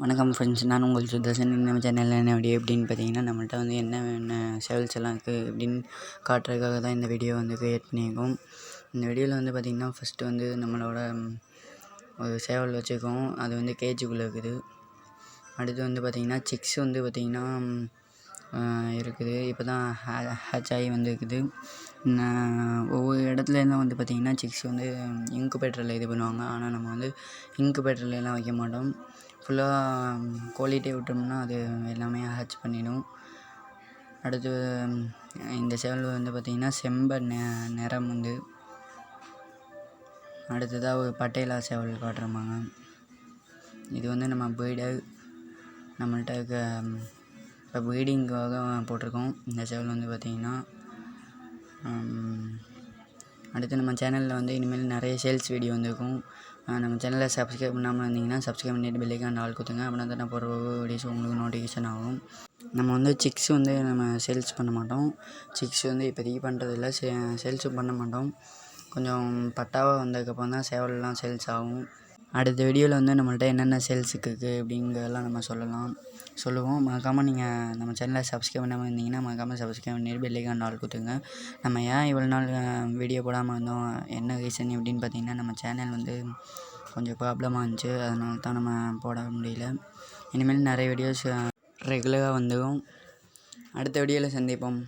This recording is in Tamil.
வணக்கம் ஃப்ரெண்ட்ஸ், நான் உங்கள் சுதர்சன். நம்ம சேனலில் என்ன வீடியோ எப்படின்னு பார்த்தீங்கன்னா, நம்மள்ட்ட வந்து என்ன சேவல்ஸ் எல்லாம் இருக்குது அப்படின்னு காட்டுறதுக்காக தான் இந்த வீடியோ வந்து க்ரியேட் பண்ணியிருக்கோம். இந்த வீடியோவில் வந்து பார்த்திங்கன்னா ஃபஸ்ட்டு வந்து நம்மளோட ஒரு சேவல் வச்சுருக்கோம். அது வந்து கேஜுக்குள்ளே இருக்குது. அடுத்து வந்து பார்த்திங்கன்னா சிக்ஸ் வந்து பார்த்திங்கன்னா இருக்குது. இப்போ தான் ஹேட்ச் ஆகி வந்துருக்குது. ஒவ்வொரு இடத்துலலாம் வந்து பார்த்திங்கன்னா சிக்ஸ் வந்து இன்குபேட்டரில் இது பண்ணுவாங்க. ஆனால் நம்ம வந்து இன்குபேட்டர்லாம் வைக்க மாட்டோம். ஃபுல்லாக கோழிட்டே விட்டோம்னா அது எல்லாமே ஹேட்ச் பண்ணிடும். அடுத்து இந்த சேவல் வந்து பார்த்திங்கன்னா நிறம் வந்து. அடுத்ததாக ஒரு பட்டேலா சேவல் காட்டுறோமாங்க. இது வந்து நம்ம ப்ரீடர் நம்மள்ட்ட இருக்க. இப்போ ப்ரீடிங்காக போட்டிருக்கோம் இந்த சேவல் வந்து பார்த்திங்கன்னா. அடுத்து நம்ம சேனலில் வந்து இனிமேல் நிறைய சேல்ஸ் வீடியோ வந்துருக்கும். நம்ம சேனலை சப்ஸ்கிரைப் பண்ணாமல் இருந்தீங்கன்னா சப்ஸ்கிரைப் பண்ணிட்டு பெல்லைக்கான ஆள் கொடுத்துங்க. அப்படின்னா தான் நான் போகிற வீடியோஸ் உங்களுக்கு நோட்டிஃபிகேஷன் ஆகும். நம்ம வந்து சிக்ஸ் வந்து நம்ம சேல்ஸ் பண்ண மாட்டோம். சிக்ஸ் வந்து இப்போதைக்கு பண்ணுறதில்ல, சேல்ஸும் பண்ண மாட்டோம். கொஞ்சம் பட்டாவாக வந்ததுக்கப்புறம் தான் சேவல்லாம் சேல்ஸ் ஆகும். அடுத்த வீடியோவில் வந்து நம்மள்ட்ட என்னென்ன சேல்ஸுக்கு இருக்குது அப்படிங்கிறதெல்லாம் நம்ம சொல்லுவோம். மறக்காமல் நீங்கள் நம்ம சேனலை சப்ஸ்கிரைப் பண்ணாமல் இருந்தீங்கன்னா மறக்காமல் சப்ஸ்கிரைப் பண்ணிட்டு பெல்லைக்கான ஆள் கொடுத்துங்க. நம்ம ஏன் இவ்வளோ நாள் வீடியோ போடாமல் இருந்தோம், என்ன ரீசன் எப்படின்னு பார்த்தீங்கன்னா, நம்ம சேனல் வந்து கொஞ்சம் ப்ராப்ளமாக இருந்துச்சு. அதனால தான் நம்ம போட முடியல. இனிமேல் நிறைய வீடியோஸ் ரெகுலராக வந்துடும். அடுத்த வீடியோவில் சந்திப்போம்.